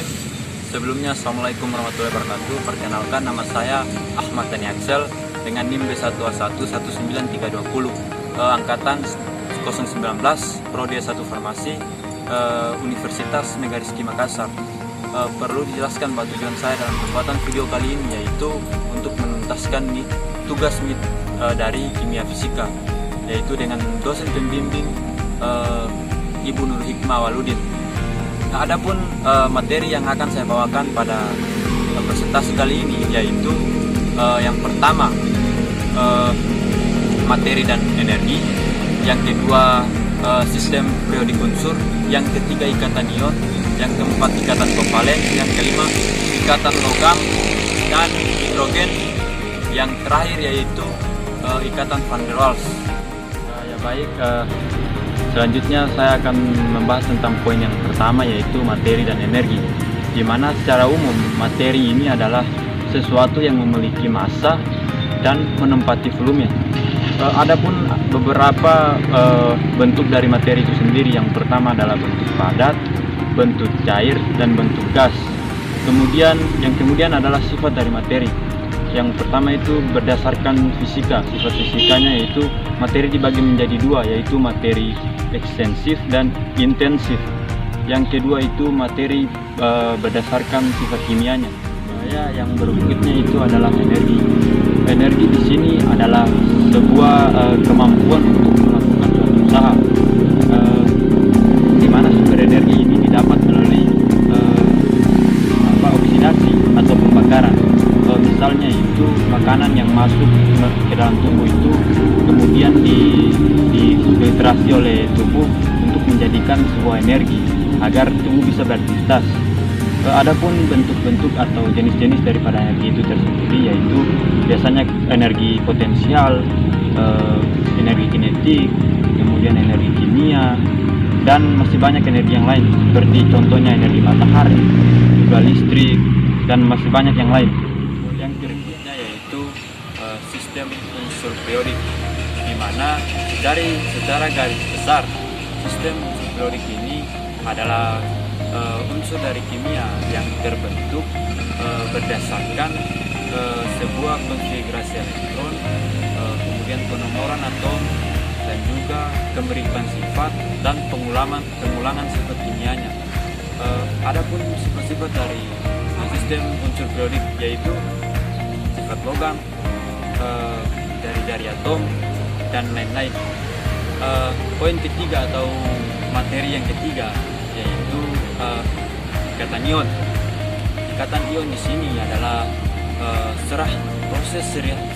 Bismillahirrahmanirrahim. Sebelumnya, Assalamualaikum warahmatullahi wabarakatuh. Perkenalkan, nama saya Ahmad Dhani Axel dengan NIM B11A19320, angkatan 019, Prodi S1 Farmasi, Universitas Megarizky Makassar. Perlu dijelaskan bahwa tujuan saya dalam pembuatan video kali ini yaitu untuk menuntaskan tugas dari kimia fisika, yaitu dengan dosen pembimbing Ibu Nur Hikmah Waludin. Nah, adapun materi yang akan saya bawakan pada presentasi kali ini yaitu yang pertama materi dan energi, yang kedua sistem periodik unsur, yang ketiga ikatan ion, yang keempat ikatan kovalen, yang kelima ikatan logam dan hidrogen, yang terakhir yaitu ikatan van der Waals. Selanjutnya saya akan membahas tentang poin yang pertama yaitu materi dan energi, di mana secara umum materi ini adalah sesuatu yang memiliki massa dan menempati volume. Adapun beberapa bentuk dari materi itu sendiri, yang pertama adalah bentuk padat, bentuk cair, dan bentuk gas. Yang kemudian adalah sifat dari materi. Yang pertama itu berdasarkan fisika. Sifat fisikanya yaitu materi dibagi menjadi dua, yaitu materi ekstensif dan intensif. Yang kedua itu materi berdasarkan sifat kimianya. Yang berikutnya itu adalah energi. Energi di sini adalah sebuah kemampuan untuk melakukan suatu usaha, di mana sumber energi ini didapat melalui oksidasi atau pembakaran. Misalnya itu makanan yang masuk ke dalam tubuh itu kemudian difiltrasi oleh tubuh untuk menjadikan sebuah energi agar tubuh bisa beraktivitas. Adapun bentuk-bentuk atau jenis-jenis daripada energi itu tersendiri yaitu biasanya energi potensial, energi kinetik, kemudian energi kimia, dan masih banyak energi yang lain seperti contohnya energi matahari, juga listrik, dan masih banyak yang lain. Yang berikutnya yaitu sistem unsur periodik, di mana dari secara garis besar sistem unsur periodik ini adalah unsur dari kimia yang terbentuk berdasarkan sebuah konfigurasi elektron, kemudian penomoran atom, dan juga kemiripan sifat dan pengulangan sifat kimianya. Adapun sifat-sifat dari sistem unsur periodik yaitu sifat logam, dari atom, dan lain-lain. Poin ketiga atau materi yang ketiga yaitu ikatan ion. Ikatan ion di sini adalah proses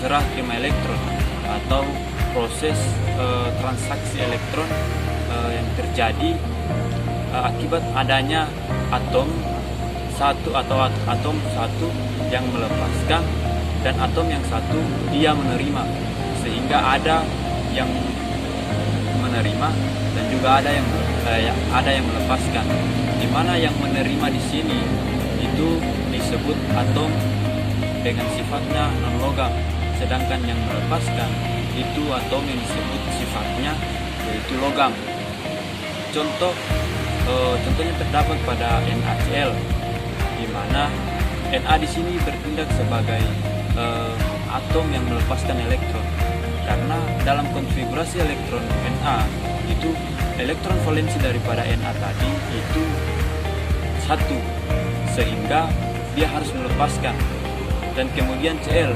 serah terima elektron atau proses transaksi elektron yang terjadi akibat adanya atom satu atau atom satu yang melepaskan dan atom yang satu dia menerima, sehingga ada yang menerima dan juga ada yang melepaskan. Di mana yang menerima di sini itu disebut atom dengan sifatnya non logam, sedangkan yang melepaskan itu atom yang disebut sifatnya yaitu logam. Contohnya terdapat pada NaCl, di mana Na di sini bertindak sebagai atom yang melepaskan elektron, karena dalam konfigurasi elektron Na itu elektron valensi daripada Na tadi itu 1, sehingga dia harus melepaskan. Dan kemudian Cl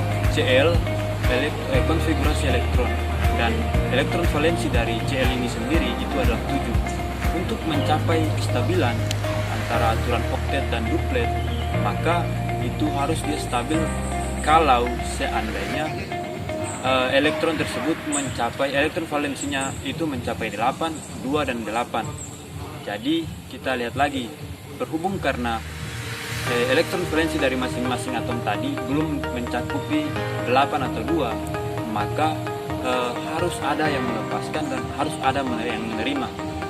konfigurasi elektron, dan elektron valensi dari Cl ini sendiri itu adalah 7. Untuk mencapai kestabilan antara aturan oktet dan duplet, maka itu harus dia stabil kalau seandainya elektron tersebut elektron valensinya itu mencapai 8, 2, dan 8. Jadi kita lihat lagi, berhubung karena elektron valensi dari masing-masing atom tadi belum mencakupi 8 atau 2, maka harus ada yang melepaskan dan harus ada yang menerima.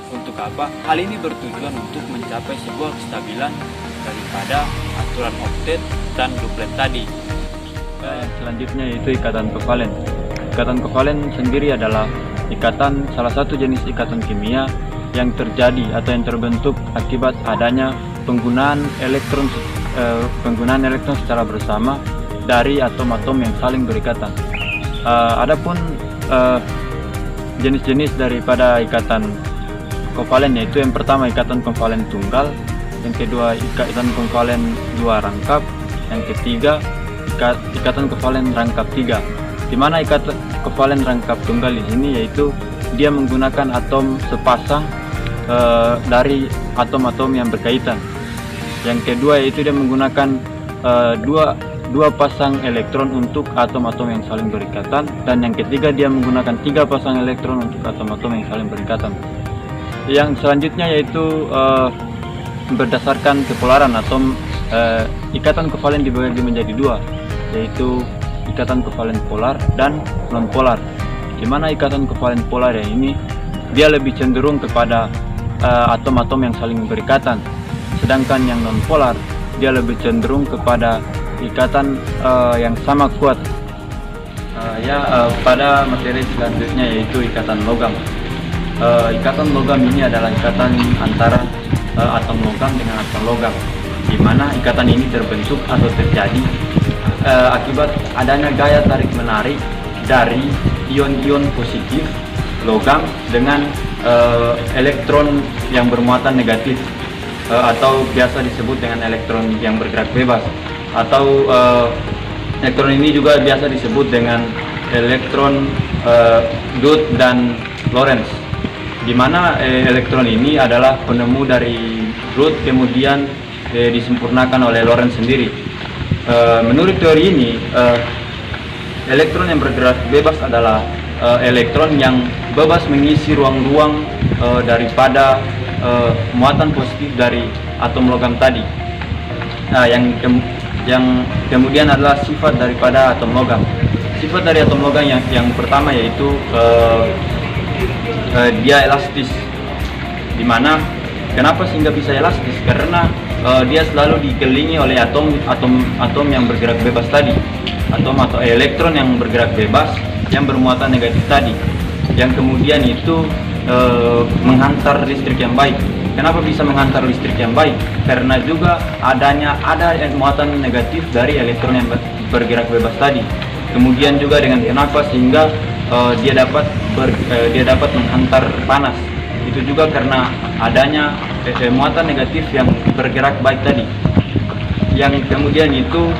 Untuk apa? Hal ini bertujuan untuk mencapai sebuah kestabilan daripada aturan oktet dan duplet tadi. Selanjutnya yaitu ikatan kovalen. Ikatan kovalen sendiri adalah salah satu jenis ikatan kimia yang terjadi atau yang terbentuk akibat adanya penggunaan elektron secara bersama dari atom-atom yang saling berikatan. Adapun jenis-jenis daripada ikatan kovalen, yaitu yang pertama ikatan kovalen tunggal, yang kedua ikatan kovalen dua rangkap, yang ketiga ikatan kovalen rangkap 3. Di mana ikatan kovalen rangkap tunggal di sini yaitu dia menggunakan atom sepasang dari atom-atom yang berkaitan. Yang kedua yaitu dia menggunakan dua pasang elektron untuk atom-atom yang saling berikatan, dan yang ketiga dia menggunakan 3 pasang elektron untuk atom-atom yang saling berikatan. Yang selanjutnya yaitu berdasarkan kepolaran atom. Ikatan kovalen dibagi menjadi 2, yaitu ikatan kovalen polar dan non polar. Di mana ikatan kovalen polar ini dia lebih cenderung kepada atom-atom yang saling berikatan, sedangkan yang non polar dia lebih cenderung kepada ikatan yang sama kuat. Pada materi selanjutnya yaitu ikatan logam. Ikatan logam ini adalah ikatan antara atom logam dengan atom logam, di mana ikatan ini terbentuk atau terjadi akibat adanya gaya tarik menarik dari ion-ion positif logam dengan elektron yang bermuatan negatif, atau biasa disebut dengan elektron yang bergerak bebas, atau elektron ini juga biasa disebut dengan elektron Dot dan Lorentz, di mana elektron ini adalah penemu dari Dot kemudian disempurnakan oleh Lorentz sendiri. Menurut teori ini, elektron yang bergerak bebas adalah elektron yang bebas mengisi ruang-ruang daripada muatan positif dari atom logam tadi. Yang kemudian adalah sifat daripada atom logam. Sifat dari atom logam yang pertama yaitu dia elastis. Dimana kenapa sehingga bisa elastis? Karena dia selalu dikelilingi oleh atom yang bergerak bebas tadi, atau elektron yang bergerak bebas yang bermuatan negatif tadi, yang kemudian itu menghantar listrik yang baik. Kenapa bisa menghantar listrik yang baik? Karena juga ada muatan negatif dari elektron yang bergerak bebas tadi. Kemudian juga dengan kenapa sehingga dia dapat menghantar panas. Itu juga karena adanya muatan negatif yang bergerak baik tadi. Yang kemudian itu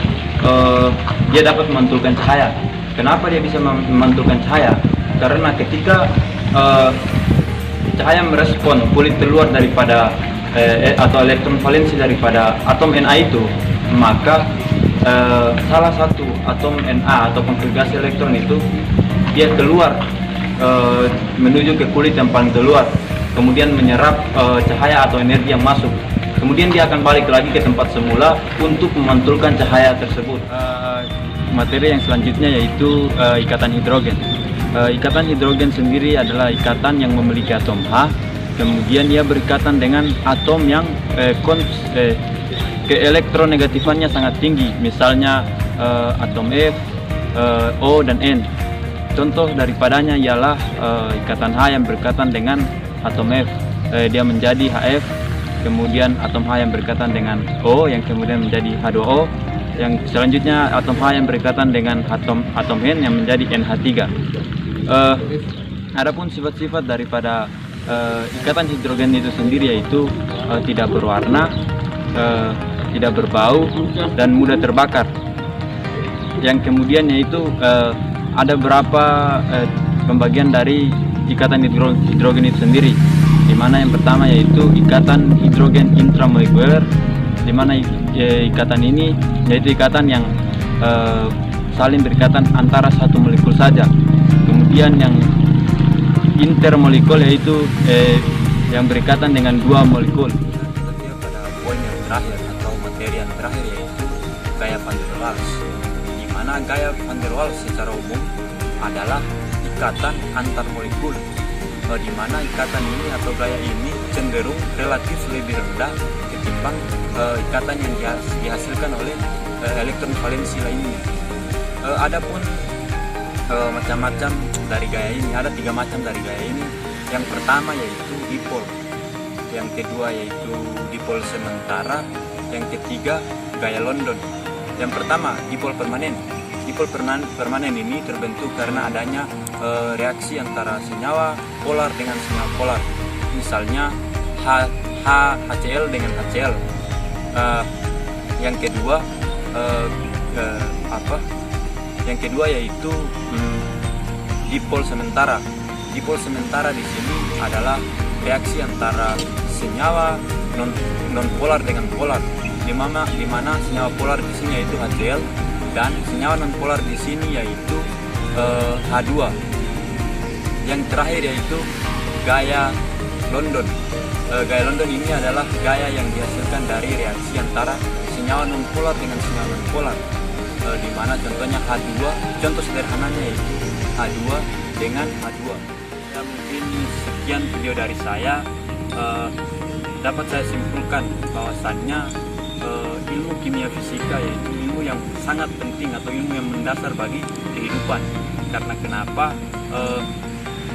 dia dapat memantulkan cahaya. Kenapa dia bisa memantulkan cahaya? Karena ketika cahaya merespon kulit terluar daripada atau elektron valensi daripada atom Na itu, maka salah satu atom Na atau konfigurasi elektron itu dia keluar menuju ke kulit yang paling keluar, kemudian menyerap cahaya atau energi yang masuk. Kemudian dia akan balik lagi ke tempat semula untuk memantulkan cahaya tersebut. Materi yang selanjutnya yaitu ikatan hidrogen. Ikatan hidrogen sendiri adalah ikatan yang memiliki atom H, kemudian ia berikatan dengan atom yang keelektronegatifannya sangat tinggi, misalnya atom F, O, dan N. Contoh daripadanya ialah ikatan H yang berikatan dengan atom F, dia menjadi HF, kemudian atom H yang berikatan dengan O yang kemudian menjadi H2O, yang selanjutnya atom H yang berikatan dengan atom N yang menjadi NH3. Adapun sifat-sifat daripada ikatan hidrogen itu sendiri yaitu tidak berwarna, tidak berbau, dan mudah terbakar. Yang kemudian yaitu ada beberapa pembagian dari ikatan hidrogen itu sendiri, di mana yang pertama yaitu ikatan hidrogen intramolekuler, di mana ikatan ini yaitu ikatan yang saling berikatan antara satu molekul saja. Kemudian yang intermolekul yaitu yang berikatan dengan dua molekul. Pada poin yang terakhir atau materi yang terakhir yaitu gaya van der Waals, di mana gaya van der Waals secara umum adalah ikatan antar molekul, di mana ikatan ini atau gaya ini cenderung relatif lebih rendah ketimbang ikatan yang dihasilkan oleh elektron valensi lainnya. Adapun macam-macam dari gaya ini, ada 3 macam dari gaya ini. Yang pertama yaitu dipol. yang kedua yaitu dipol sementara, yang ketiga gaya London. Yang pertama dipol permanen. Dipol permanen ini terbentuk karena adanya reaksi antara senyawa polar dengan senyawa polar. Misalnya HCl dengan HCl. Yang kedua Yang kedua yaitu dipol sementara. Dipol sementara di sini adalah reaksi antara senyawa non polar dengan polar, di mana senyawa polar di sini yaitu HCl dan senyawa non polar di sini yaitu H2. Yang terakhir yaitu gaya London. Gaya London ini adalah gaya yang dihasilkan dari reaksi antara senyawa non polar dengan senyawa non polar, di mana contohnya H2, contoh sederhananya yaitu H2 dengan H2. Ya, mungkin sekian video dari saya. Dapat saya simpulkan bahwasannya ilmu kimia fisika yaitu ilmu yang sangat penting atau ilmu yang mendasar bagi kehidupan. Karena kenapa?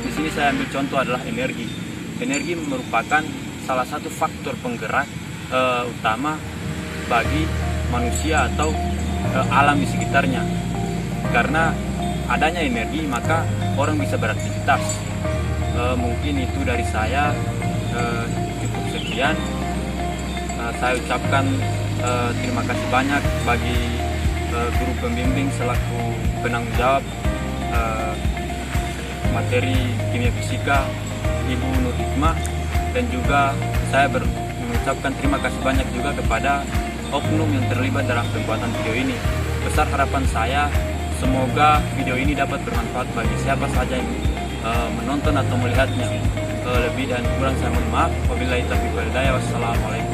Di sini saya ambil contoh adalah energi. Energi merupakan salah satu faktor penggerak utama bagi manusia atau alam di sekitarnya. Karena adanya energi maka orang bisa beraktivitas. Mungkin itu dari saya. Cukup sekian. Saya ucapkan terima kasih banyak bagi guru pembimbing selaku penanggung jawab materi kimia fisika, Ibu Nur Hikmah, dan juga saya mengucapkan terima kasih banyak juga kepada oknum yang terlibat dalam pembuatan video ini. Besar harapan saya semoga video ini dapat bermanfaat bagi siapa saja yang menonton atau melihatnya. Lebih dan kurang saya mohon maaf. Wabillahi taufiq wal hidayah. Wassalamualaikum.